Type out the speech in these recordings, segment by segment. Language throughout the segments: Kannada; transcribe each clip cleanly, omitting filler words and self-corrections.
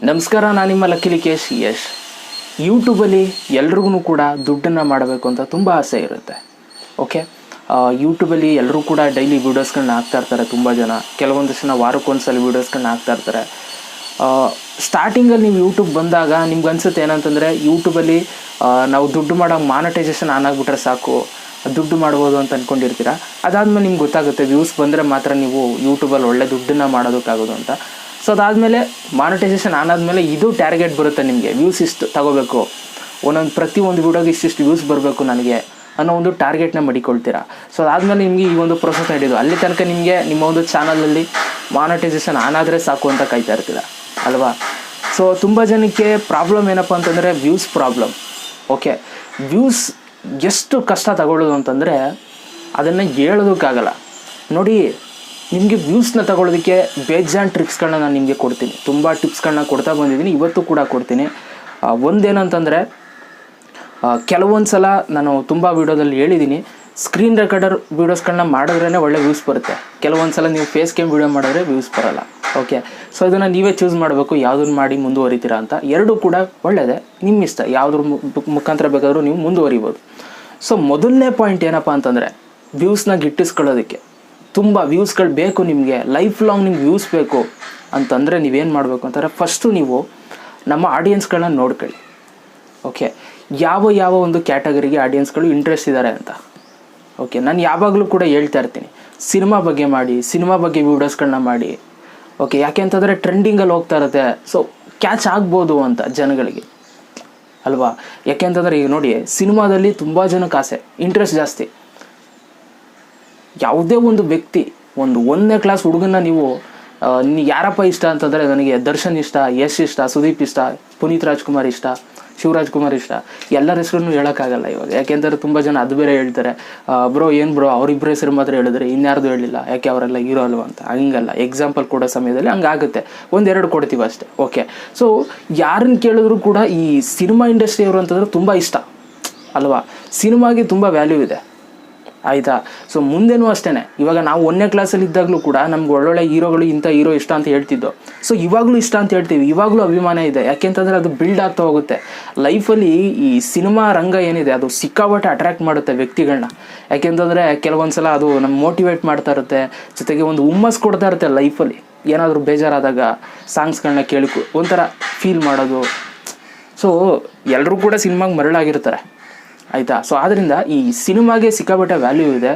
ನಮಸ್ಕಾರ, ನಾನು ನಿಮ್ಮ ಲಕ್ಕೇಶ್ ಯಶ್. ಯೂಟ್ಯೂಬಲ್ಲಿ ಎಲ್ರಿಗೂ ಕೂಡ ದುಡ್ಡನ್ನು ಮಾಡಬೇಕು ಅಂತ ತುಂಬ ಆಸೆ ಇರುತ್ತೆ. ಓಕೆ, ಯೂಟ್ಯೂಬಲ್ಲಿ ಎಲ್ಲರೂ ಕೂಡ ಡೈಲಿ ವೀಡಿಯೋಸ್ಗಳನ್ನ ಹಾಕ್ತಾಯಿರ್ತಾರೆ. ತುಂಬ ಜನ ಕೆಲವೊಂದಷ್ಟು ಜನ ವಾರಕ್ಕೊಂದ್ಸಲ ವೀಡಿಯೋಸ್ಗಳನ್ನ ಹಾಕ್ತಾಯಿರ್ತಾರೆ. ಸ್ಟಾರ್ಟಿಂಗಲ್ಲಿ ನೀವು ಯೂಟ್ಯೂಬ್ ಬಂದಾಗ ನಿಮ್ಗೆ ಅನಿಸುತ್ತೆ ಏನಂತಂದರೆ, ಯೂಟ್ಯೂಬಲ್ಲಿ ನಾವು ದುಡ್ಡು ಮಾಡೋ ಮಾನಿಟೈಸೇಷನ್ ಆನ್ ಆಗಿಬಿಟ್ರೆ ಸಾಕು, ದುಡ್ಡು ಮಾಡ್ಬೋದು ಅಂತ ಅಂದ್ಕೊಂಡಿರ್ತೀರ. ಅದಾದಮೇಲೆ ನಿಮ್ಗೆ ಗೊತ್ತಾಗುತ್ತೆ ವ್ಯೂಸ್ ಬಂದರೆ ಮಾತ್ರ ನೀವು ಯೂಟ್ಯೂಬಲ್ಲಿ ಒಳ್ಳೆ ದುಡ್ಡನ್ನು ಮಾಡೋದಕ್ಕಾಗೋದು ಅಂತ. ಸೊ ಅದಾದಮೇಲೆ ಮಾನಿಟೈಸೇಷನ್ ಆನ್ ಆದಮೇಲೆ ಇದು ಟಾರ್ಗೆಟ್ ಬರುತ್ತೆ ನಿಮಗೆ, ವ್ಯೂಸ್ ಇಷ್ಟು ತಗೋಬೇಕು, ಪ್ರತಿಯೊಂದು ವೀಡಿಯೋಗೆ ಇಷ್ಟಿಷ್ಟು ವ್ಯೂಸ್ ಬರಬೇಕು ನನಗೆ ಅನ್ನೋ ಒಂದು ಟಾರ್ಗೆಟ್ನ ಮಡಿಕೊಳ್ತೀರಾ. ಸೊ ಅದಾದಮೇಲೆ ನಿಮಗೆ ಈ ಒಂದು ಪ್ರೊಸೆಸ್ ನಡೆಯೋದು. ಅಲ್ಲಿ ತನಕ ನಿಮಗೆ ನಿಮ್ಮ ಒಂದು ಚಾನಲಲ್ಲಿ ಮಾನಿಟೈಸೇಷನ್ ಆನ್ ಆದರೆ ಸಾಕು ಅಂತ ಕಾಯ್ತಾ ಇರ್ತೀರ ಅಲ್ವಾ. ಸೊ ತುಂಬ ಜನಕ್ಕೆ ಪ್ರಾಬ್ಲಮ್ ಏನಪ್ಪ ಅಂತಂದರೆ ವ್ಯೂಸ್ ಪ್ರಾಬ್ಲಮ್. ಓಕೆ, ವ್ಯೂಸ್ ಎಷ್ಟು ಕಷ್ಟ ತಗೊಳ್ಳೋದು ಅಂತಂದರೆ ಅದನ್ನು ಹೇಳೋದಕ್ಕಾಗಲ್ಲ. ನೋಡಿ, ನಿಮಗೆ ವ್ಯೂಸ್ನ ತಗೊಳ್ಳೋದಕ್ಕೆ ಬೇಜಾನ್ ಟ್ರಿಕ್ಸ್ಗಳನ್ನ ನಾನು ನಿಮಗೆ ಕೊಡ್ತೀನಿ. ತುಂಬ ಟಿಪ್ಸ್ಗಳನ್ನ ಕೊಡ್ತಾ ಬಂದಿದ್ದೀನಿ, ಇವತ್ತು ಕೂಡ ಕೊಡ್ತೀನಿ. ಒಂದೇನಂತಂದರೆ, ಕೆಲವೊಂದು ಸಲ ನಾನು ತುಂಬ ವೀಡಿಯೋದಲ್ಲಿ ಹೇಳಿದ್ದೀನಿ, ಸ್ಕ್ರೀನ್ ರೆಕಾರ್ಡರ್ ವೀಡಿಯೋಸ್ಗಳನ್ನ ಮಾಡಿದ್ರೇ ಒಳ್ಳೆ ವ್ಯೂಸ್ ಬರುತ್ತೆ. ಕೆಲವೊಂದು ಸಲ ನೀವು ಫೇಸ್ ಕ್ಯಾಮ್ ವೀಡಿಯೋ ಮಾಡಿದ್ರೆ ವ್ಯೂಸ್ ಬರೋಲ್ಲ. ಓಕೆ, ಸೊ ಇದನ್ನು ನೀವೇ ಚೂಸ್ ಮಾಡಬೇಕು, ಯಾವುದನ್ನು ಮಾಡಿ ಮುಂದುವರಿತೀರಾ ಅಂತ. ಎರಡೂ ಕೂಡ ಒಳ್ಳೆಯದೇ, ನಿಮ್ಮ ಇಷ್ಟ, ಯಾವುದ್ರ ಮುಖಾಂತರ ಬೇಕಾದರೂ ನೀವು ಮುಂದುವರಿಬೋದು. ಸೊ ಮೊದಲನೇ ಪಾಯಿಂಟ್ ಏನಪ್ಪ ಅಂತಂದರೆ, ವ್ಯೂಸ್ನ ಗಿಟ್ಟಿಸ್ಕೊಳ್ಳೋದಕ್ಕೆ ತುಂಬ ವ್ಯೂಸ್ಗಳು ಬೇಕು ನಿಮಗೆ, ಲೈಫ್ ಲಾಂಗ್ ನಿಮ್ಗೆ ವ್ಯೂಸ್ ಬೇಕು ಅಂತಂದರೆ ನೀವೇನು ಮಾಡಬೇಕು ಅಂತಂದರೆ, ಫಸ್ಟು ನೀವು ನಮ್ಮ ಆಡಿಯನ್ಸ್ಗಳನ್ನ ನೋಡ್ಕೊಳ್ಳಿ. ಓಕೆ, ಯಾವ ಒಂದು ಕ್ಯಾಟಗರಿಗೆ ಆಡಿಯನ್ಸ್ಗಳು ಇಂಟ್ರೆಸ್ಟ್ ಇದ್ದಾರೆ ಅಂತ. ಓಕೆ, ನಾನು ಯಾವಾಗಲೂ ಕೂಡ ಹೇಳ್ತಾ ಇರ್ತೀನಿ, ಸಿನಿಮಾ ಬಗ್ಗೆ ಮಾಡಿ, ಸಿನಿಮಾ ಬಗ್ಗೆ ವೀಡಿಯೋಸ್ಗಳನ್ನ ಮಾಡಿ. ಓಕೆ, ಯಾಕೆ ಅಂತಂದರೆ ಟ್ರೆಂಡಿಂಗಲ್ಲಿ ಹೋಗ್ತಾ ಇರುತ್ತೆ, ಸೊ ಕ್ಯಾಚ್ ಆಗ್ಬೋದು ಅಂತ ಜನಗಳಿಗೆ ಅಲ್ವಾ. ಯಾಕೆ ಅಂತಂದರೆ, ಈಗ ನೋಡಿ, ಸಿನಿಮಾದಲ್ಲಿ ತುಂಬ ಜನಕ್ಕೆ ಆಸೆ, ಇಂಟ್ರೆಸ್ಟ್ ಜಾಸ್ತಿ. ಯಾವುದೇ ಒಂದು ವ್ಯಕ್ತಿ, ಒಂದನೇ ಕ್ಲಾಸ್ ಹುಡುಗನ್ನ ನೀವು ಯಾರಪ್ಪ ಇಷ್ಟ ಅಂತಂದರೆ, ನನಗೆ ದರ್ಶನ್ ಇಷ್ಟ, ಯಶ್ ಇಷ್ಟ, ಸುದೀಪ್ ಇಷ್ಟ, ಪುನೀತ್ ರಾಜ್ಕುಮಾರ್ ಇಷ್ಟ, ಶಿವರಾಜ್ ಕುಮಾರ್ ಇಷ್ಟ, ಎಲ್ಲರ ಹೆಸರನ್ನು ಹೇಳೋಕ್ಕಾಗಲ್ಲ ಇವಾಗ. ಯಾಕೆಂದರೆ ತುಂಬ ಜನ ಅದು ಬೇರೆ ಹೇಳ್ತಾರೆ, ಬ್ರೋ ಏನು ಬ್ರೋ ಅವರಿಬ್ಬರ ಹೆಸರು ಮಾತ್ರ ಹೇಳಿದ್ರೆ ಇನ್ಯಾರ್ದು ಹೇಳಿಲ್ಲ, ಯಾಕೆ ಅವರೆಲ್ಲ ಹೀರೋ ಅಲ್ವ ಅಂತ. ಹಂಗಲ್ಲ, ಎಕ್ಸಾಂಪಲ್ ಕೊಡೋ ಸಮಯದಲ್ಲಿ ಹಂಗಾಗುತ್ತೆ, ಒಂದೆರಡು ಕೊಡ್ತೀವಿ ಅಷ್ಟೇ. ಓಕೆ, ಸೊ ಯಾರನ್ನು ಕೇಳಿದ್ರು ಕೂಡ ಈ ಸಿನಿಮಾ ಇಂಡಸ್ಟ್ರಿಯವರು ಅಂತಂದರೆ ತುಂಬ ಇಷ್ಟ ಅಲ್ವಾ. ಸಿನಿಮಾಗೆ ತುಂಬ ವ್ಯಾಲ್ಯೂ ಇದೆ, ಆಯಿತಾ. ಸೊ ಮುಂದೆನೂ ಅಷ್ಟೇ. ಇವಾಗ ನಾವು 1ನೇ ಕ್ಲಾಸಲ್ಲಿ ಇದ್ದಾಗಲೂ ಕೂಡ ನಮ್ಗೆ ಒಳ್ಳೊಳ್ಳೆ ಹೀರೋಗಳು, ಇಂಥ ಹೀರೋ ಇಷ್ಟ ಅಂತ ಹೇಳ್ತಿದ್ದೋ. ಸೊ ಇವಾಗಲೂ ಇಷ್ಟ ಅಂತ ಹೇಳ್ತೀವಿ, ಇವಾಗಲೂ ಅಭಿಮಾನ ಇದೆ. ಯಾಕೆಂತಂದರೆ ಅದು ಬಿಲ್ಡ್ ಆಗ್ತಾ ಹೋಗುತ್ತೆ ಲೈಫಲ್ಲಿ. ಈ ಸಿನಿಮಾ ರಂಗ ಏನಿದೆ ಅದು ಸಿಕ್ಕಾಪಟ್ಟೆ ಅಟ್ರ್ಯಾಕ್ಟ್ ಮಾಡುತ್ತೆ ವ್ಯಕ್ತಿಗಳನ್ನ. ಯಾಕೆಂತಂದರೆ ಕೆಲವೊಂದು ಸಲ ಅದು ನಮ್ಗೆ ಮೋಟಿವೇಟ್ ಮಾಡ್ತಾ ಇರುತ್ತೆ, ಜೊತೆಗೆ ಒಂದು ಹುಮ್ಮಸ್ ಕೊಡ್ತಾ ಇರುತ್ತೆ ಲೈಫಲ್ಲಿ. ಏನಾದರೂ ಬೇಜಾರಾದಾಗ ಸಾಂಗ್ಸ್ಗಳನ್ನ ಕೇಳಿ ಒಂಥರ ಫೀಲ್ ಮಾಡೋದು. ಸೊ ಎಲ್ಲರೂ ಕೂಡ ಸಿನಿಮಾಗೆ ಮರಳಾಗಿರ್ತಾರೆ, ಆಯಿತಾ. ಸೊ ಆದ್ದರಿಂದ ಈ ಸಿನಿಮಾಗೆ ಸಿಕ್ಕಾಪಟ್ಟೆ ವ್ಯಾಲ್ಯೂ ಇದೆ.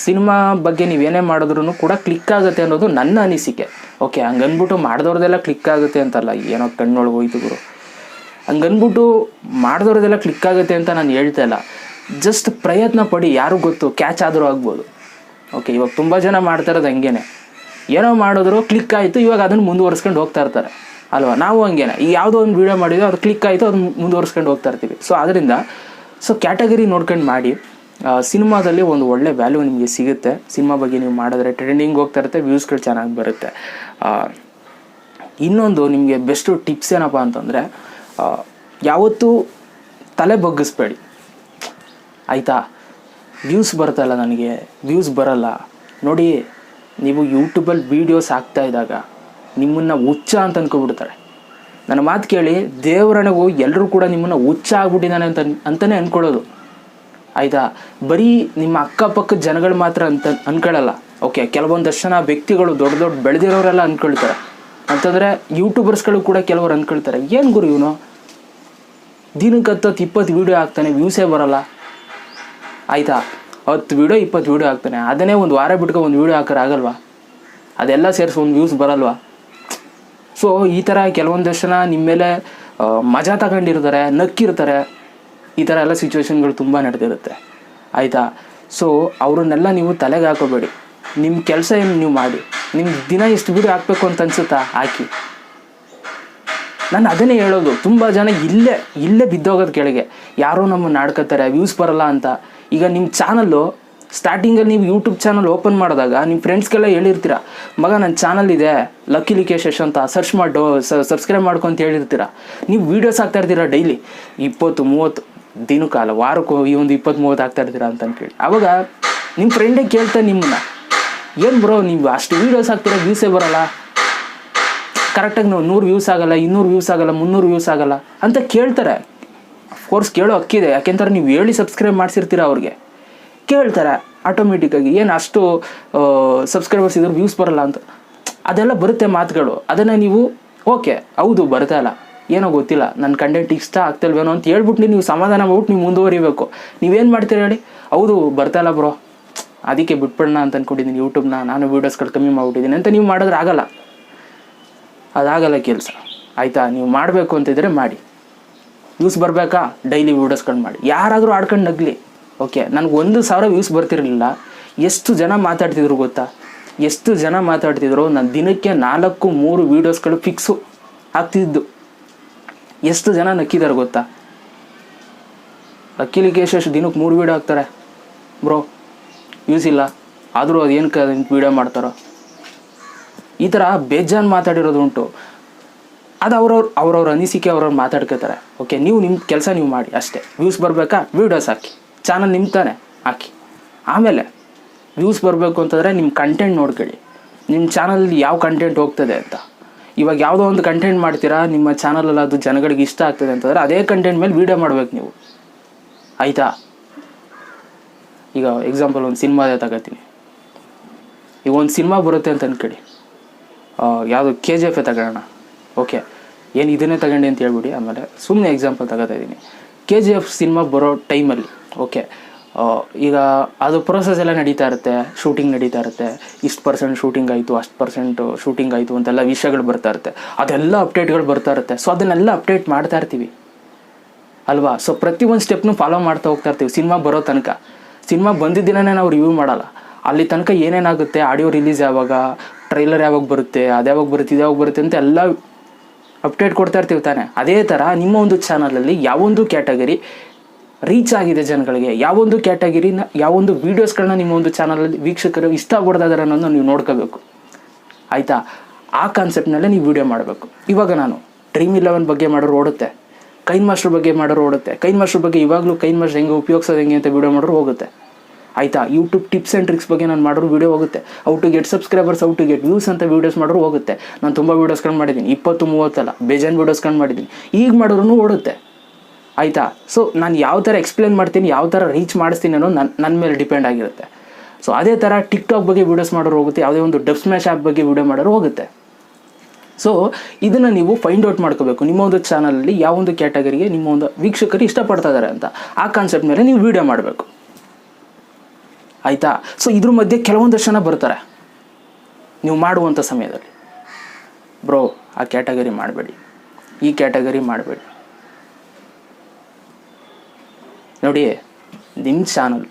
ಸಿನಿಮಾ ಬಗ್ಗೆ ನೀವೇನೇ ಮಾಡಿದ್ರೂ ಕೂಡ ಕ್ಲಿಕ್ ಆಗುತ್ತೆ ಅನ್ನೋದು ನನ್ನ ಅನಿಸಿಕೆ. ಓಕೆ, ಹಂಗನ್ಬಿಟ್ಟು ಮಾಡಿದವ್ರದೆಲ್ಲ ಕ್ಲಿಕ್ ಆಗುತ್ತೆ ಅಂತಲ್ಲ, ಏನೋ ಕಣ್ಣೊಳಗೆ ಹೋಯ್ತು ಗುರು, ಹಂಗನ್ಬಿಟ್ಟು ಮಾಡಿದವ್ರದೆಲ್ಲ ಕ್ಲಿಕ್ ಆಗುತ್ತೆ ಅಂತ ನಾನು ಹೇಳ್ತಾ ಇಲ್ಲ. ಜಸ್ಟ್ ಪ್ರಯತ್ನ ಪಡಿ, ಯಾರು ಗೊತ್ತು, ಕ್ಯಾಚ್ ಆದರೂ ಆಗ್ಬೋದು. ಓಕೆ, ಇವಾಗ ತುಂಬ ಜನ ಮಾಡ್ತಾ ಇರೋದು ಹಂಗೇನೆ, ಏನೋ ಮಾಡಿದ್ರು ಕ್ಲಿಕ್ ಆಯಿತು, ಇವಾಗ ಅದನ್ನು ಮುಂದುವರ್ಸ್ಕೊಂಡು ಹೋಗ್ತಾ ಇರ್ತಾರೆ ಅಲ್ವಾ. ನಾವು ಹಂಗೇನೆ, ಈಗ ಯಾವುದೋ ಒಂದು ವೀಡಿಯೋ ಮಾಡಿದ್ವಿ, ಅದು ಕ್ಲಿಕ್ ಆಯಿತು, ಅದನ್ನು ಮುಂದುವರ್ಸ್ಕೊಂಡು ಹೋಗ್ತಾ ಇರ್ತೀವಿ. ಸೊ ಅದರಿಂದ ಕ್ಯಾಟಗರಿ ನೋಡ್ಕೊಂಡು ಮಾಡಿ. ಸಿನಿಮಾದಲ್ಲಿ ಒಂದು ಒಳ್ಳೆ ವ್ಯಾಲ್ಯೂ ನಿಮಗೆ ಸಿಗುತ್ತೆ. ಸಿನಿಮಾ ಬಗ್ಗೆ ನೀವು ಮಾಡಿದ್ರೆ ಟ್ರೆಂಡಿಂಗ್ ಹೋಗ್ತಾ ಇರುತ್ತೆ, ವ್ಯೂಸ್ಗಳು ಚೆನ್ನಾಗಿ ಬರುತ್ತೆ. ಇನ್ನೊಂದು ನಿಮಗೆ ಬೆಸ್ಟು ಟಿಪ್ಸ್ ಏನಪ್ಪ ಅಂತಂದರೆ, ಯಾವತ್ತೂ ತಲೆ ಬಗ್ಗಿಸ್ಬೇಡಿ, ಆಯಿತಾ. ವ್ಯೂಸ್ ಬರ್ತಲ್ಲ, ನನಗೆ ವ್ಯೂಸ್ ಬರಲ್ಲ. ನೋಡಿ, ನೀವು ಯೂಟ್ಯೂಬಲ್ಲಿ ವೀಡಿಯೋಸ್ ಹಾಕ್ತಾ ಇದ್ದಾಗ ನಿಮ್ಮನ್ನು ಹುಚ್ಚ ಅಂತ ಅಂದ್ಕೊಬಿಡ್ತಾರೆ. ನನ್ನ ಮಾತು ಕೇಳಿ, ದೇವರಣೆಗೂ ಎಲ್ಲರೂ ಕೂಡ ನಿಮ್ಮನ್ನು ಹುಚ್ಚ ಆಗ್ಬಿಟ್ಟಿದ್ದಾನೆ ಅಂತಲೇ ಅಂದ್ಕೊಳ್ಳೋದು, ಆಯಿತಾ. ಬರೀ ನಿಮ್ಮ ಅಕ್ಕಪಕ್ಕದ ಜನಗಳು ಮಾತ್ರ ಅಂತ ಅಂದ್ಕೊಳ್ಳಲ್ಲ. ಓಕೆ, ಕೆಲವೊಂದಷ್ಟು ಜನ ವ್ಯಕ್ತಿಗಳು ದೊಡ್ಡ ಬೆಳೆದಿರೋರೆಲ್ಲ ಅಂದ್ಕೊಳ್ತಾರೆ. ಅಂತಂದರೆ ಯೂಟ್ಯೂಬರ್ಸ್ಗಳು ಕೂಡ ಕೆಲವರು ಅಂದ್ಕೊಳ್ತಾರೆ, ಏನು ಗುರು ಇವನು ದಿನಕ್ಕೆ 10-20 ವೀಡಿಯೋ ಹಾಕ್ತಾನೆ, ವ್ಯೂಸೇ ಬರೋಲ್ಲ, ಆಯಿತಾ. 10 ವೀಡಿಯೋ 20 ವೀಡಿಯೋ ಹಾಕ್ತಾನೆ, ಅದನ್ನೇ ಒಂದು ವಾರ ಬಿಟ್ಕೊ ಒಂದು ವೀಡಿಯೋ ಹಾಕೋರು ಆಗಲ್ವಾ, ಅದೆಲ್ಲ ಸೇರಿಸಿ ಒಂದು ವ್ಯೂಸ್ ಬರಲ್ವಾ. ಸೊ ಈ ಥರ ಕೆಲವೊಂದಷ್ಟು ಜನ ನಿಮ್ಮ ಮೇಲೆ ಮಜಾ ತಗೊಂಡಿರ್ತಾರೆ, ನಕ್ಕಿರ್ತಾರೆ. ಈ ಥರ ಎಲ್ಲ ಸಿಚುವೇಶನ್ಗಳು ತುಂಬ ನಡೆದಿರುತ್ತೆ, ಆಯಿತಾ. ಸೊ ಅವ್ರನ್ನೆಲ್ಲ ನೀವು ತಲೆಗೆ ಹಾಕೋಬೇಡಿ. ನಿಮ್ಮ ಕೆಲಸ ಏನು ನೀವು ಮಾಡಿ, ನಿಮ್ಗೆ ದಿನ ಎಷ್ಟು ವೀಡಿಯೋ ಹಾಕಬೇಕು ಅಂತ ಅನ್ಸುತ್ತಾ ಹಾಕಿ. ನಾನು ಅದನ್ನೇ ಹೇಳೋದು, ತುಂಬ ಜನ ಇಲ್ಲೇ ಬಿದ್ದೋಗೋದು ಕೆಳಗೆ, ಯಾರೋ ನಮ್ಮನ್ನು ಆಡ್ಕೋತಾರೆ, ವ್ಯೂಸ್ ಬರೋಲ್ಲ ಅಂತ. ಈಗ ನಿಮ್ಮ ಚಾನಲ್ಲು ಸ್ಟಾರ್ಟಿಂಗಲ್ಲಿ ನೀವು ಯೂಟ್ಯೂಬ್ ಚಾನಲ್ ಓಪನ್ ಮಾಡಿದಾಗ ನಿಮ್ಮ ಫ್ರೆಂಡ್ಸ್ಗೆಲ್ಲ ಹೇಳಿರ್ತೀರ, ಮಗ ನನ್ನ ಚಾನಲ್ ಇದೆ ಲಕ್ಕೇಶ್ ಯಶ್ ಅಂತ, ಸರ್ಚ್ ಮಾಡಿ ಸಬ್ಸ್ಕ್ರೈಬ್ ಮಾಡ್ಕೊಂತ ಹೇಳಿರ್ತೀರ. ನೀವು ವೀಡಿಯೋಸ್ ಹಾಕ್ತಾ ಇರ್ತೀರ ಡೈಲಿ 20-30 ದಿನಕ್ಕಾಲ, ವಾರಕ್ಕೂ ಈ ಒಂದು 20-30 ಹಾಕ್ತಾ ಇರ್ತೀರ ಅಂತ ಕೇಳಿ. ಆವಾಗ ನಿಮ್ಮ ಫ್ರೆಂಡೇ ಕೇಳ್ತಾರೆ ನಿಮ್ಮನ್ನ, ಏನು ಬ್ರೋ ನೀವು ಅಷ್ಟು ವೀಡಿಯೋಸ್ ಹಾಕ್ತೀರ, ವ್ಯೂಸೇ ಬರೋಲ್ಲ, ಕರೆಕ್ಟಾಗಿ 100 ವ್ಯೂಸ್ ಆಗಲ್ಲ, 200 ವ್ಯೂಸ್ ಆಗಲ್ಲ, 300 ವ್ಯೂಸ್ ಆಗಲ್ಲ ಅಂತ ಕೇಳ್ತಾರೆ. ಅಫ್ಕೋರ್ಸ್ ಕೇಳೋ ಹಕ್ಕಿದೆ, ಯಾಕೆಂತಾರೆ ನೀವು ಹೇಳಿ ಸಬ್ಸ್ಕ್ರೈಬ್ ಮಾಡಿಸಿರ್ತೀರ, ಅವ್ರಿಗೆ ಕೇಳ್ತಾರೆ ಆಟೋಮೆಟಿಕ್ಕಾಗಿ. ಏನು ಅಷ್ಟು ಸಬ್ಸ್ಕ್ರೈಬರ್ಸ್ ಇದ್ರೆ ವ್ಯೂಸ್ ಬರಲ್ಲ ಅಂತ, ಅದೆಲ್ಲ ಬರುತ್ತೆ ಮಾತುಗಳು. ಅದನ್ನು ನೀವು ಓಕೆ ಹೌದು ಬರ್ತಾ ಇಲ್ಲ, ಏನೋ ಗೊತ್ತಿಲ್ಲ, ನನ್ನ ಕಂಟೆಂಟ್ ಇಷ್ಟ ಆಗ್ತಿಲ್ವೇನೋ ಅಂತ ಹೇಳ್ಬಿಟ್ಟು ನೀವು ಸಮಾಧಾನ ಮಾಡ್ಬಿಟ್ಟು ನೀವು ಮುಂದುವರಿಬೇಕು. ನೀವೇನು ಮಾಡ್ತೀರಿ ಹೇಳಿ, ಹೌದು ಬರ್ತಾಯಿಲ್ಲ ಬ್ರೋ, ಅದಕ್ಕೆ ಬಿಟ್ಬಿಡೋಣ ಅಂತ ಅಂದ್ಕೊಂಡಿದ್ದೀನಿ ಯೂಟ್ಯೂಬ್ನ, ನಾನು ವೀಡಿಯೋಸ್ಗಳು ಕಮ್ಮಿ ಮಾಡಿಬಿಟ್ಟಿದ್ದೀನಿ ಅಂತ ನೀವು ಮಾಡಿದ್ರೆ ಆಗಲ್ಲ, ಅದಾಗಲ್ಲ ಕೆಲಸ. ಆಯಿತಾ, ನೀವು ಮಾಡಬೇಕು ಅಂತಿದ್ರೆ ಮಾಡಿ. ವ್ಯೂಸ್ ಬರಬೇಕಾ, ಡೈಲಿ ವೀಡಿಯೋಸ್ಗಳು ಮಾಡಿ. ಯಾರಾದರೂ ಆಡ್ಕೊಂಡು ನಗಲಿ, ಓಕೆ. ನನಗೆ 1,000 ವ್ಯೂಸ್ ಬರ್ತಿರಲಿಲ್ಲ, ಎಷ್ಟು ಜನ ಮಾತಾಡ್ತಿದ್ರು ಗೊತ್ತಾ, ಎಷ್ಟು ಜನ ಮಾತಾಡ್ತಿದ್ರು. ನಾನು ದಿನಕ್ಕೆ 4-3 ವೀಡಿಯೋಸ್ಗಳು ಫಿಕ್ಸು ಆಗ್ತಿದ್ದು. ಎಷ್ಟು ಜನ ನಕ್ಕಿದ್ದಾರೆ ಗೊತ್ತಾ. ಲಕ್ಕೇಶ್ ದಿನಕ್ಕೆ 3 ವೀಡಿಯೋ ಹಾಕ್ತಾರೆ ಬ್ರೋ, ವ್ಯೂಸ್ ಇಲ್ಲ ಆದರೂ ಅದೇನಕ್ಕೆ ವೀಡಿಯೋ ಮಾಡ್ತಾರೋ. ಈ ಥರ ಬೇಜಾನ್ ಮಾತಾಡಿರೋದು ಉಂಟು. ಅದು ಅವ್ರವ್ರ ಅನಿಸಿಕೆ ಅವ್ರವ್ರು ಮಾತಾಡ್ಕೋತಾರೆ. ಓಕೆ, ನೀವು ನಿಮ್ಮ ಕೆಲಸ ನೀವು ಮಾಡಿ ಅಷ್ಟೇ. ವ್ಯೂಸ್ ಬರಬೇಕಾ, ವೀಡಿಯೋಸ್ ಹಾಕಿ, ಚಾನಲ್ ನಿಮ್ಮ ತಾನೆ ಹಾಕಿ. ಆಮೇಲೆ ವ್ಯೂಸ್ ಬರಬೇಕು ಅಂತಂದರೆ ನಿಮ್ಮ ಕಂಟೆಂಟ್ ನೋಡ್ಕೊಳ್ಳಿ, ನಿಮ್ಮ ಚಾನಲಲ್ಲಿ ಯಾವ ಕಂಟೆಂಟ್ ಹೋಗ್ತದೆ ಅಂತ. ಇವಾಗ ಯಾವುದೋ ಒಂದು ಕಂಟೆಂಟ್ ಮಾಡ್ತೀರಾ, ನಿಮ್ಮ ಚಾನಲಲ್ಲಿ ಅದು ಜನಗಳಿಗೆ ಇಷ್ಟ ಆಗ್ತದೆ ಅಂತಂದರೆ ಅದೇ ಕಂಟೆಂಟ್ ಮೇಲೆ ವೀಡಿಯೋ ಮಾಡ್ಬೇಕು ನೀವು. ಆಯಿತಾ, ಈಗ ಎಕ್ಸಾಂಪಲ್ ಒಂದು ಸಿನಿಮಾದೇ ತಗೋತೀನಿ. ಈಗ ಒಂದು ಸಿನಿಮಾ ಬರುತ್ತೆ ಅಂತ ಅಂದ್ಕೊಳ್ಳಿ, ಯಾವುದು KGF ತಗೊಳ್ಳೋಣ. ಓಕೆ, ಏನು ಇದನ್ನೇ ತಗೊಂಡು ಅಂತ ಹೇಳ್ಬಿಡಿ, ಆಮೇಲೆ ಸುಮ್ಮನೆ ಎಕ್ಸಾಂಪಲ್ ತಗೋತಾ ಇದ್ದೀನಿ. KGF ಸಿನಿಮಾ ಬರೋ ಟೈಮಲ್ಲಿ ಓಕೆ, ಈಗ ಅದು ಪ್ರೊಸೆಸ್ ಎಲ್ಲ ನಡೀತಾ ಇರುತ್ತೆ, ಶೂಟಿಂಗ್ ನಡೀತಾ ಇರುತ್ತೆ. ಇಷ್ಟು % ಶೂಟಿಂಗ್ ಆಯಿತು, ಅಷ್ಟು % ಶೂಟಿಂಗ್ ಆಯಿತು ಅಂತೆಲ್ಲ ವಿಷಯಗಳು ಬರ್ತಾ ಇರುತ್ತೆ. ಅದೆಲ್ಲ ಅಪ್ಡೇಟ್ಗಳು ಬರ್ತಾ ಇರುತ್ತೆ. ಸೊ ಅದನ್ನೆಲ್ಲ ಅಪ್ಡೇಟ್ ಮಾಡ್ತಾ ಇರ್ತೀವಿ ಅಲ್ವಾ. ಸೊ ಪ್ರತಿಯೊಂದು ಸ್ಟೆಪ್ನು ಫಾಲೋ ಮಾಡ್ತಾ ಹೋಗ್ತಾ ಇರ್ತೀವಿ ಸಿನಿಮಾ ಬರೋ ತನಕ. ಸಿನಿಮಾ ಬಂದಿದ್ದ ದಿನವೇ ನಾವು ರಿವ್ಯೂ ಮಾಡಲ್ಲ. ಅಲ್ಲಿ ತನಕ ಏನೇನಾಗುತ್ತೆ, ಆಡಿಯೋ ರಿಲೀಸ್ ಯಾವಾಗ, ಟ್ರೈಲರ್ ಯಾವಾಗ ಬರುತ್ತೆ, ಅದ್ಯಾವಾಗ ಬರುತ್ತೆ, ಇದ್ಯಾವಾಗ ಬರುತ್ತೆ ಅಂತ ಎಲ್ಲ ಅಪ್ಡೇಟ್ ಕೊಡ್ತಾ ಇರ್ತೀವಿ ತಾನೆ. ಅದೇ ಥರ ನಿಮ್ಮ ಒಂದು ಚಾನಲಲ್ಲಿ ಯಾವೊಂದು ಕ್ಯಾಟಗರಿ ರೀಚ್ ಆಗಿದೆ ಜನಗಳಿಗೆ, ಯಾವೊಂದು ಕ್ಯಾಟಗರಿನ, ಯಾವೊಂದು ವೀಡಿಯೋಸ್ಗಳನ್ನ ನಿಮ್ಮ ಒಂದು ಚಾನಲಲ್ಲಿ ವೀಕ್ಷಕರು ಇಷ್ಟಪಡ್ತಾ ಇದ್ದಾರೆ ಅನ್ನೋದನ್ನ ನೀವು ನೋಡ್ಕೋಬೇಕು. ಆಯಿತಾ, ಆ ಕಾನ್ಸೆಪ್ಟ್ನಲ್ಲೇ ನೀವು ವೀಡಿಯೋ ಮಾಡಬೇಕು. ಇವಾಗ ನಾನು Dream11 ಬಗ್ಗೆ ಮಾಡೋರು ಓಡುತ್ತೆ, ಕೈನ್ ಮಾಸ್ಟರ್ ಬಗ್ಗೆ ಮಾಡೋರು ಓಡುತ್ತೆ. ಕೈನ್ ಮಾಸ್ಟರ್ ಬಗ್ಗೆ ಇವಾಗಲೂ ಕೈನ್ ಮಾಸ್ಟರ್ ಹೆಂಗೆ ಉಪಯೋಗಿಸೋದು ಹೆಂಗೆ ಅಂತ ವೀಡಿಯೋ ಮಾಡೋರು ಹೋಗುತ್ತೆ. ಆಯಿತಾ, ಯೂಟ್ಯೂಬ್ ಟಿಪ್ಸ್ ಆ್ಯಂಡ್ ಟ್ರಿಕ್ಸ್ ಬಗ್ಗೆ ನಾನು ಮಾಡೋರು ವೀಡಿಯೋ ಹೋಗುತ್ತೆ. How to get subscribers, how to get views ಅಂತ ವೀಡಿಯೋಸ್ ಮಾಡೋರು ಹೋಗುತ್ತೆ. ನಾನು ತುಂಬ ವೀಡಿಯೋಸ್ಗಳು ಮಾಡಿದ್ದೀನಿ, 20-30 ಅಲ್ಲ, ಬೇಜಾನ್ ವೀಡಿಯೋಸ್ಗಳು ಮಾಡಿದ್ದೀನಿ. ಈಗ ಮಾಡೋರು ಓಡುತ್ತೆ. ಆಯಿತಾ, ಸೊ ನಾನು ಯಾವ ಥರ ಎಕ್ಸ್ಪ್ಲೇನ್ ಮಾಡ್ತೀನಿ, ಯಾವ ಥರ ರೀಚ್ ಮಾಡಿಸ್ತೀನಿ ಅನ್ನೋ ನನ್ನ ಮೇಲೆ ಡಿಪೆಂಡ್ ಆಗಿರುತ್ತೆ. ಸೊ ಅದೇ ಥರ ಟಿಕ್ಟಾಕ್ ಬಗ್ಗೆ ವೀಡಿಯೋಸ್ ಮಾಡೋರು ಹೋಗುತ್ತೆ, ಯಾವುದೇ ಒಂದು ಡಬ್ ಸ್ಮ್ಯಾಶ್ ಆ್ಯಪ್ ಬಗ್ಗೆ ವೀಡಿಯೋ ಮಾಡೋರು ಹೋಗುತ್ತೆ. ಸೊ ಇದನ್ನು ನೀವು ಫೈಂಡ್ ಔಟ್ ಮಾಡ್ಕೋಬೇಕು. ನಿಮ್ಮ ಒಂದು ಚಾನಲಲ್ಲಿ ಯಾವೊಂದು ಕ್ಯಾಟಗರಿಗೆ ನಿಮ್ಮ ಒಂದು ವೀಕ್ಷಕರು ಇಷ್ಟಪಡ್ತಾ ಇದ್ದಾರೆ ಅಂತ, ಆ ಕಾನ್ಸೆಪ್ಟ್ ಮೇಲೆ ನೀವು ವೀಡಿಯೋ ಮಾಡಬೇಕು. ಆಯಿತಾ, ಸೊ ಇದ್ರ ಮಧ್ಯೆ ಕೆಲವೊಂದಷ್ಟು ಜನ ಬರ್ತಾರೆ ನೀವು ಮಾಡುವಂಥ ಸಮಯದಲ್ಲಿ, ಬ್ರೋ ಆ ಕ್ಯಾಟಗರಿ ಮಾಡಬೇಡಿ, ಈ ಕ್ಯಾಟಗರಿ ಮಾಡಬೇಡಿ. ನೋಡಿ, ನಿಮ್ಮ ಚಾನಲ್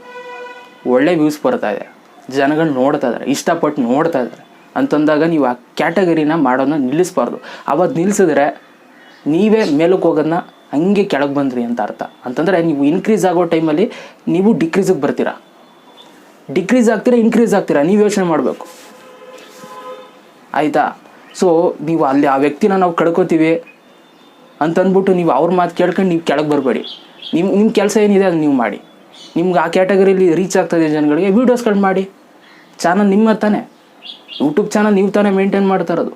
ಒಳ್ಳೆ ವ್ಯೂಸ್ ಬರ್ತಾ ಇದೆ, ಜನಗಳು ನೋಡ್ತಾ ಇದ್ದಾರೆ, ಇಷ್ಟಪಟ್ಟು ನೋಡ್ತಾ ಇದ್ದಾರೆ ಅಂತಂದಾಗ ನೀವು ಆ ಕ್ಯಾಟಗರಿನ ಮಾಡೋದನ್ನ ನಿಲ್ಲಿಸಬಾರ್ದು. ಅವತ್ತು ನಿಲ್ಲಿಸಿದ್ರೆ ನೀವೇ ಮೇಲಕ್ಕೆ ಹೋಗೋದನ್ನ ಹಂಗೆ ಕೆಳಗೆ ಬಂದ್ರಿ ಅಂತ ಅರ್ಥ. ಅಂತಂದರೆ ನೀವು ಇನ್ಕ್ರೀಸ್ ಆಗೋ ಟೈಮಲ್ಲಿ ನೀವು ಡಿಕ್ರೀಸಿಗೆ ಬರ್ತೀರಾ, ಡಿಕ್ರೀಸ್ ಆಗ್ತೀರಾ, ಇನ್ಕ್ರೀಸ್ ಆಗ್ತೀರಾ, ನೀವು ಯೋಚನೆ ಮಾಡಬೇಕು. ಆಯಿತಾ, ಸೊ ನೀವು ಅಲ್ಲಿ ಆ ವ್ಯಕ್ತಿನ ನಾವು ಕಳ್ಕೊತೀವಿ ಅಂತಂದ್ಬಿಟ್ಟು ನೀವು ಅವ್ರ ಮಾತು ಕೇಳ್ಕೊಂಡು ನೀವು ಕೆಳಗೆ ಬರಬೇಡಿ. ನಿಮ್ಮ ಕೆಲಸ ಏನಿದೆ ಅದು ನೀವು ಮಾಡಿ. ನಿಮ್ಗೆ ಆ ಕ್ಯಾಟಗರಿಲಿ ರೀಚ್ ಆಗ್ತದೆ ಜನಗಳಿಗೆ, ವೀಡಿಯೋಸ್ಗಳು ಮಾಡಿ. ಚಾನಲ್ ನಿಮ್ಮ ತಾನೇ, ಯೂಟ್ಯೂಬ್ ಚಾನಲ್ ನೀವು ತಾನೇ ಮೇಂಟೈನ್ ಮಾಡ್ತಾ ಇರೋದು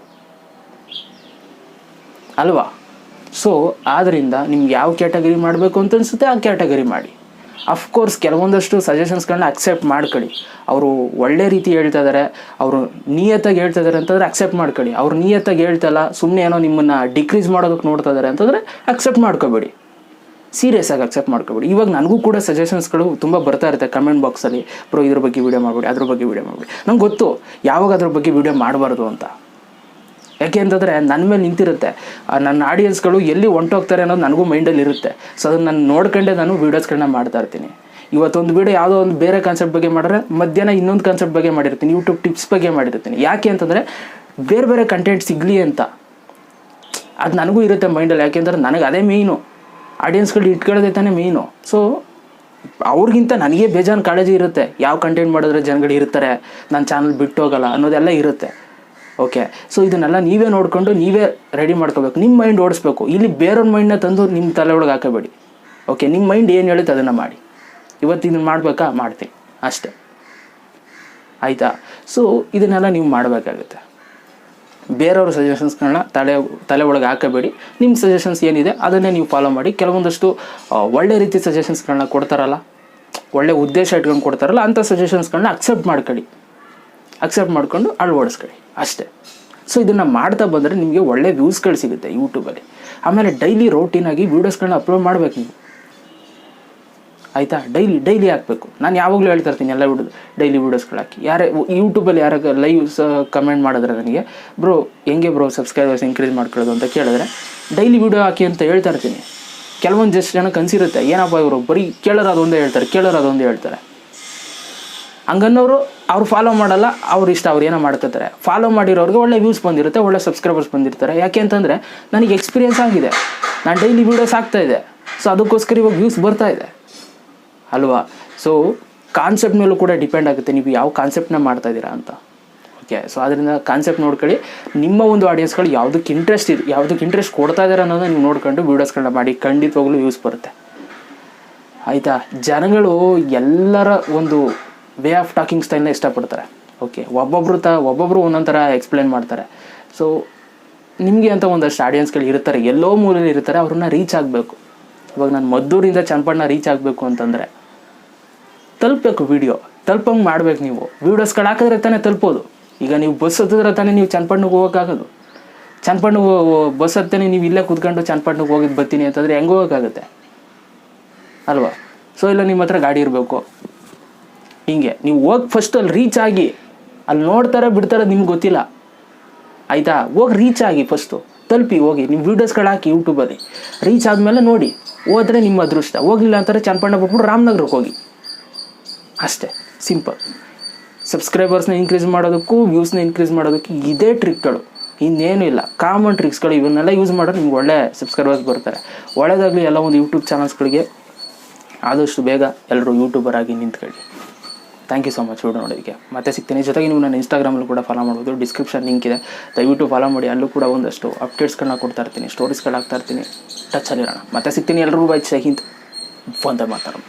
ಅಲ್ವಾ. ಸೊ ಆದ್ದರಿಂದ ನಿಮ್ಗೆ ಯಾವ ಕ್ಯಾಟಗರಿ ಮಾಡಬೇಕು ಅಂತ ಅನಿಸುತ್ತೆ ಆ ಕ್ಯಾಟಗರಿ ಮಾಡಿ. ಅಫ್ಕೋರ್ಸ್ ಕೆಲವೊಂದಷ್ಟು ಸಜೆಷನ್ಸ್ಗಳನ್ನ ಅಕ್ಸೆಪ್ಟ್ ಮಾಡ್ಕೊಳ್ಳಿ. ಅವರು ಒಳ್ಳೆ ರೀತಿ ಹೇಳ್ತಾ ಇದ್ದಾರೆ, ಅವರು ನಿಯತ್ತಾಗಿ ಹೇಳ್ತಾ ಇದ್ದಾರೆ ಅಂತಂದರೆ ಅಕ್ಸೆಪ್ಟ್ ಮಾಡ್ಕೊಳ್ಳಿ. ಅವ್ರು ನಿಯತ್ತಾಗಿ ಹೇಳ್ತಲ್ಲ, ಸುಮ್ಮನೆ ಏನೋ ನಿಮ್ಮನ್ನು ಡಿಕ್ರೀಸ್ ಮಾಡೋದಕ್ಕೆ ನೋಡ್ತಾ ಇದ್ದಾರೆ ಅಂತಂದರೆ ಅಕ್ಸೆಪ್ಟ್ ಮಾಡ್ಕೋಬೇಡಿ, ಸೀರಿಯಸ್ ಆಗಿ ಅಕ್ಸೆಪ್ಟ್ ಮಾಡ್ಕೋಬೇಡಿ. ಇವಾಗ ನನಗೂ ಕೂಡ ಸಜೆಷನ್ಸ್ಗಳು ತುಂಬ ಬರ್ತಾ ಇರುತ್ತೆ ಕಮೆಂಟ್ ಬಾಕ್ಸಲ್ಲಿ, ಬ್ರೋ ಇದ್ರ ಬಗ್ಗೆ ವೀಡಿಯೋ ಮಾಡಬೇಡಿ, ಅದ್ರ ಬಗ್ಗೆ ವೀಡಿಯೋ ಮಾಡಬೇಡಿ. ನಂಗೆ ಗೊತ್ತು ಯಾವಾಗ ಅದ್ರ ಬಗ್ಗೆ ವೀಡಿಯೋ ಮಾಡಬಾರ್ದು ಅಂತ. ಯಾಕೆ ಅಂತಂದರೆ ನನ್ನ ಮೇಲೆ ನಿಂತಿರುತ್ತೆ, ನನ್ನ ಆಡಿಯನ್ಸ್ಗಳು ಎಲ್ಲಿ ಹೊಂಟೋಗ್ತಾರೆ ಅನ್ನೋದು ನನಗೂ ಮೈಂಡಲ್ಲಿ ಇರುತ್ತೆ. ಸೊ ಅದನ್ನು ನಾನು ನೋಡ್ಕೊಂಡೆ ನಾನು ವೀಡಿಯೋಸ್ಗಳನ್ನ ಮಾಡ್ತಾ ಇರ್ತೀನಿ. ಇವತ್ತೊಂದು ವೀಡಿಯೋ ಯಾವುದೋ ಒಂದು ಬೇರೆ ಕಾನ್ಸೆಪ್ಟ್ ಬಗ್ಗೆ ಮಾಡಿದ್ರೆ ಮಧ್ಯಾಹ್ನ ಇನ್ನೊಂದು ಕಾನ್ಸೆಪ್ಟ್ ಬಗ್ಗೆ ಮಾಡಿರ್ತೀನಿ, ಯೂಟ್ಯೂಬ್ ಟಿಪ್ಸ್ ಬಗ್ಗೆ ಮಾಡಿರ್ತೀನಿ. ಯಾಕೆ ಅಂತಂದರೆ ಬೇರೆ ಬೇರೆ ಕಂಟೆಂಟ್ ಸಿಗಲಿ ಅಂತ. ಅದು ನನಗೂ ಇರುತ್ತೆ ಮೈಂಡಲ್ಲಿ. ಯಾಕೆಂದರೆ ನನಗೆ ಅದೇ ಮೇಯ್ನು, ಆಡಿಯನ್ಸ್ಗಳು ಇಟ್ಕೊಳ್ಳೋದೇ ತಾನೇ ಮೇಯ್ನು. ಸೊ ಅವ್ರಿಗಿಂತ ನನಗೆ ಬೇಜಾನ್ ಕಾಳಜಿ ಇರುತ್ತೆ, ಯಾವ ಕಂಟೆಂಟ್ ಮಾಡಿದ್ರೆ ಜನಗಳು ಇರ್ತಾರೆ, ನನ್ನ ಚಾನಲ್ ಬಿಟ್ಟು ಹೋಗಲ್ಲ ಅನ್ನೋದೆಲ್ಲ ಇರುತ್ತೆ. ಓಕೆ, ಸೊ ಇದನ್ನೆಲ್ಲ ನೀವೇ ನೋಡಿಕೊಂಡು ನೀವೇ ರೆಡಿ ಮಾಡ್ಕೋಬೇಕು. ನಿಮ್ಮ ಮೈಂಡ್ ಓಡಿಸ್ಬೇಕು. ಇಲ್ಲಿ ಬೇರೆಯವ್ರ ಮೈಂಡ್ನ ತಂದು ನಿಮ್ಮ ತಲೆ ಒಳಗೆ ಹಾಕಬೇಡಿ. ಓಕೆ, ನಿಮ್ಮ ಮೈಂಡ್ ಏನು ಹೇಳುತ್ತೆ ಅದನ್ನು ಮಾಡಿ. ಇವತ್ತು ಇದನ್ನು ಮಾಡಬೇಕಾ, ಮಾಡ್ತೀನಿ ಅಷ್ಟೇ. ಆಯಿತಾ, ಸೊ ಇದನ್ನೆಲ್ಲ ನೀವು ಮಾಡಬೇಕಾಗುತ್ತೆ. ಬೇರೆಯವ್ರ ಸಜೆಷನ್ಸ್ಗಳನ್ನ ತಲೆ ಒಳಗೆ ಹಾಕಬೇಡಿ. ನಿಮ್ಮ ಸಜೆಷನ್ಸ್ ಏನಿದೆ ಅದನ್ನೇ ನೀವು ಫಾಲೋ ಮಾಡಿ. ಕೆಲವೊಂದಷ್ಟು ಒಳ್ಳೆ ರೀತಿ ಸಜೆಷನ್ಸ್ಗಳನ್ನ ಕೊಡ್ತಾರಲ್ಲ, ಒಳ್ಳೆ ಉದ್ದೇಶ ಇಟ್ಕೊಂಡು ಕೊಡ್ತಾರಲ್ಲ, ಅಂಥ ಸಜೆಷನ್ಸ್ಗಳನ್ನ ಅಕ್ಸೆಪ್ಟ್ ಮಾಡ್ಕೊಂಡು ಅಳವಡಿಸ್ಕೊಳ್ಳಿ ಅಷ್ಟೇ. ಸೊ ಇದನ್ನು ಮಾಡ್ತಾ ಬಂದರೆ ನಿಮಗೆ ಒಳ್ಳೆ ವ್ಯೂಸ್ಗಳು ಸಿಗುತ್ತೆ ಯೂಟ್ಯೂಬಲ್ಲಿ. ಆಮೇಲೆ ಡೈಲಿ ರೋಟೀನಾಗಿ ವೀಡಿಯೋಸ್ಗಳನ್ನ ಅಪ್ಲೋಡ್ ಮಾಡಬೇಕು ನೀವು, ಆಯಿತಾ? ಡೈಲಿ ಹಾಕಬೇಕು. ನಾನು ಯಾವಾಗಲೂ ಹೇಳ್ತಾ ಇರ್ತೀನಿ ಎಲ್ಲ ಡೈಲಿ ವೀಡಿಯೋಸ್ಗಳು ಹಾಕಿ. ಯೂಟ್ಯೂಬಲ್ಲಿ ಯಾರಾಗ ಲೈವ್ಸ್ ಕಮೆಂಟ್ ಮಾಡಿದ್ರೆ ನನಗೆ, ಬ್ರೋ ಹೆಂಗೆ ಬ್ರೋ ಸಬ್ಸ್ಕ್ರೈಬರ್ಸ್ ಇನ್ಕ್ರೀಸ್ ಮಾಡ್ಕೊಳ್ಳೋದು ಅಂತ ಕೇಳಿದ್ರೆ, ಡೈಲಿ ವೀಡಿಯೋ ಹಾಕಿ ಅಂತ ಹೇಳ್ತಾ ಇರ್ತೀನಿ. ಕೆಲವೊಂದು ಜಸ್ಟ್ ಜನಕ್ಕೆ ಅನಿಸಿರುತ್ತೆ, ಏನಪ್ಪ ಇವರು ಬರೀ ಕೇಳೋರು ಅದೊಂದೇ ಹೇಳ್ತಾರೆ. ಹಂಗನ್ನೋರು ಅವ್ರು ಫಾಲೋ ಮಾಡಲ್ಲ, ಅವ್ರು ಇಷ್ಟ, ಅವ್ರು ಏನೋ ಮಾಡ್ತಿರ್ತಾರೆ. ಫಾಲೋ ಮಾಡಿರೋರಿಗೆ ಒಳ್ಳೆ ವ್ಯೂಸ್ ಬಂದಿರುತ್ತೆ, ಒಳ್ಳೆ ಸಬ್ಸ್ಕ್ರೈಬರ್ಸ್ ಬಂದಿರ್ತಾರೆ. ಯಾಕೆ ಅಂತಂದರೆ ನನಗೆ ಎಕ್ಸ್ಪೀರಿಯೆನ್ಸ್ ಆಗಿದೆ, ನಾನು ಡೈಲಿ ವೀಡಿಯೋಸ್ ಹಾಕ್ತಾಯಿದ್ದೆ. ಸೊ ಅದಕ್ಕೋಸ್ಕರ ಇವಾಗ ವ್ಯೂಸ್ ಬರ್ತಾಯಿದೆ ಅಲ್ವಾ? ಸೊ ಕಾನ್ಸೆಪ್ಟ್ ಮೇಲೂ ಕೂಡ ಡಿಪೆಂಡ್ ಆಗುತ್ತೆ, ನೀವು ಯಾವ ಕಾನ್ಸೆಪ್ಟನ್ನ ಮಾಡ್ತಾಯಿದ್ದೀರಾ ಅಂತ. ಓಕೆ, ಸೊ ಅದರಿಂದ ಕಾನ್ಸೆಪ್ಟ್ ನೋಡ್ಕೊಳ್ಳಿ. ನಿಮ್ಮ ಒಂದು ಆಡಿಯನ್ಸ್ಗಳು ಯಾವುದಕ್ಕೆ ಇಂಟ್ರೆಸ್ಟ್ ಕೊಡ್ತಾ ಇದ್ದಾರೆ ಅನ್ನೋದನ್ನ ನೀವು ನೋಡ್ಕೊಂಡು ವೀಡಿಯೋಸ್ಗಳನ್ನ ಮಾಡಿ, ಖಂಡಿತವಾಗ್ಲೂ ವ್ಯೂಸ್ ಬರುತ್ತೆ, ಆಯಿತಾ? ಜನಗಳು ಎಲ್ಲರ ಒಂದು ವೇ ಆಫ್ ಟಾಕಿಂಗ್ ಸ್ಟೈಲ್ನ ಇಷ್ಟಪಡ್ತಾರೆ. ಓಕೆ, ಒಬ್ಬೊಬ್ಬರು ಒಂದೊಂದು ಥರ ಎಕ್ಸ್ಪ್ಲೇನ್ ಮಾಡ್ತಾರೆ. ಸೊ ನಿಮಗೆ ಅಂತ ಒಂದಷ್ಟು ಆಡಿಯನ್ಸ್ಗಳು ಇರ್ತಾರೆ, ಎಲ್ಲೋ ಮೂಲೆಯಲ್ಲಿ ಇರ್ತಾರೆ, ಅವ್ರನ್ನ ರೀಚ್ ಆಗಬೇಕು. ಇವಾಗ ನಾನು ಮದ್ದೂರಿಂದ ಚನ್ನಪಟ್ಟಣ ರೀಚ್ ಆಗಬೇಕು ಅಂತಂದರೆ ತಲುಪಬೇಕು, ತಲುಪಂಗೆ ಮಾಡ್ಬೇಕು. ನೀವು ವೀಡಿಯೋಸ್ಗಳು ಹಾಕಿದ್ರೆ ತಾನೇ ತಲುಪೋದು. ಈಗ ನೀವು ಬಸ್ ಹತ್ತಿದ್ರೆ ತಾನೇ ನೀವು ಚನ್ನಪಟ್ಟಣಕ್ಕೆ ಹೋಗೋಕ್ಕಾಗೋದು. ಬಸ್ ಹತ್ತನೇ ನೀವು ಇಲ್ಲೇ ಕೂತ್ಕೊಂಡು ಚನ್ನಪಟ್ಟಣಕ್ಕೆ ಹೋಗಿದ್ದು ಬರ್ತೀನಿ ಅಂತಂದರೆ ಹೆಂಗೆ ಹೋಗೋಕ್ಕಾಗುತ್ತೆ ಅಲ್ವಾ? ಸೊ ಇಲ್ಲ ನಿಮ್ಮ ಹತ್ರ ಗಾಡಿ ಇರಬೇಕು. ಹಿಂಗೆ ನೀವು ಹೋಗಿ ಫಸ್ಟ್ ಅಲ್ಲಿ ರೀಚ್ ಆಗಿ, ಅಲ್ಲಿ ನೋಡ್ತಾರೆ ಬಿಡ್ತಾರೆ ನಿಮ್ಗೆ ಗೊತ್ತಿಲ್ಲ, ಆಯಿತಾ? ಹೋಗಿ ರೀಚ್ ಆಗಿ, ಫಸ್ಟು ತಲುಪಿ, ಹೋಗಿ ನೀವು ವೀಡಿಯೋಸ್ಗಳು ಹಾಕಿ ಯೂಟ್ಯೂಬಲ್ಲಿ. ರೀಚ್ ಆದಮೇಲೆ ನೋಡಿ, ಹೋದರೆ ನಿಮ್ಮ ಅದೃಷ್ಟ. ಹೋಗಲಿಲ್ಲ ಅಂತಾರೆ ಚನ್ನಪಟ್ಟಣ ಬಿಟ್ಬಿಟ್ಟು ರಾಮನಗರಕ್ಕೆ ಹೋಗಿ, ಅಷ್ಟೇ, ಸಿಂಪಲ್. ಸಬ್ಸ್ಕ್ರೈಬರ್ಸ್ನ ಇನ್ಕ್ರೀಸ್ ಮಾಡೋದಕ್ಕೂ ವ್ಯೂಸ್ನ ಇನ್ಕ್ರೀಸ್ ಮಾಡೋದಕ್ಕೆ ಇದೇ ಟ್ರಿಕ್ಗಳು, ಇನ್ನೇನು ಇಲ್ಲ. ಕಾಮನ್ ಟ್ರಿಕ್ಸ್ಗಳು ಇವನ್ನೆಲ್ಲ ಯೂಸ್ ಮಾಡೋದು ನಿಮ್ಗೆ ಒಳ್ಳೆ ಸಬ್ಸ್ಕ್ರೈಬರ್ಸ್ ಬರ್ತಾರೆ. ಒಳ್ಳೆಯದಾಗಲಿ ಎಲ್ಲ ಒಂದು ಯೂಟ್ಯೂಬ್ ಚಾನಲ್ಸ್ಗಳಿಗೆ. ಆದಷ್ಟು ಬೇಗ ಎಲ್ಲರೂ ಯೂಟ್ಯೂಬರ್ ಆಗಿ ನಿಂತ್ಕೊಳ್ಳಿ. Thank you so much video ನೋಡೋದಕ್ಕೆ. ಮತ್ತೆ ಸಿಗ್ತೀನಿ. ಜೊತೆಗೆ ನೀವು ನನ್ನ ಇನ್ಸ್ಟಾಗ್ರಾಮಲ್ಲೂ ಕೂಡ ಫಾಲೋ ಮಾಡ್ಬೋದು, ಡಿಸ್ಕ್ರಿಪ್ಷನ್ ಲಿಂಕ್ ಇದೆ, ದಯವಿಟ್ಟು ಫಾಲೋ ಮಾಡಿ. ಅಲ್ಲೂ ಕೂಡ ಒಂದಷ್ಟು ಅಪ್ಡೇಟ್ಸ್ಗಳನ್ನ ಕೊಡ್ತಾ ಇರ್ತೀನಿ, ಸ್ಟೋರೀಸ್ಗಳು ಹಾಕ್ತಾ ಇರ್ತೀನಿ. ಟಚಲ್ಲಿರೋಣ. ಮತ್ತೆ ಸಿಗ್ತೀನಿ. ಎಲ್ಲರಿಗೂ ಬೈ. ಜೈ ಹಿಂದ್. ವಂದೇ ಮಾತರಂ.